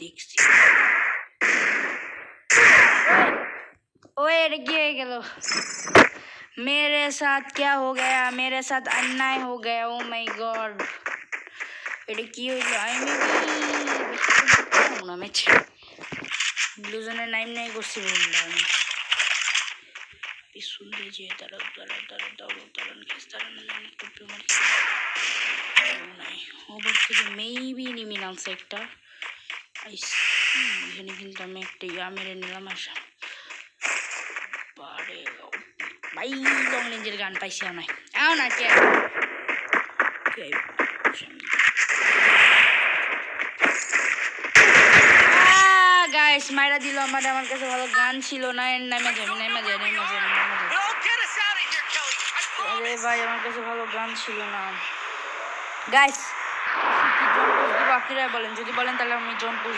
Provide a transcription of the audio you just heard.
দেখছি। ओए गिर गया। मेरे साथ क्या हो गया? मेरे साथ अन्याय हो गया। ओ माय गॉड, এটা কি হইলো? আমি না ম্যাচ ব্লু জোনে নাই করছি বললাম আমি পিছন দিয়ে যে তারা টুপি মারি নাই ওভার থেকে মেবি নিমি নামছে একটা। এখানে কিন্তু আমি একটা মেরে নিলাম। আসা ভাই লং রেঞ্জের গান পাইছি নাই না কে গাইস মাইরা দিল আমার কাছে ভালো গান ছিল না। নামা যাবে আরে ভাই আমার কাছে ভালো গান ছিল না। গাইস আপনারা বলেন, যদি বলেন তাহলে আমি জম্পুশ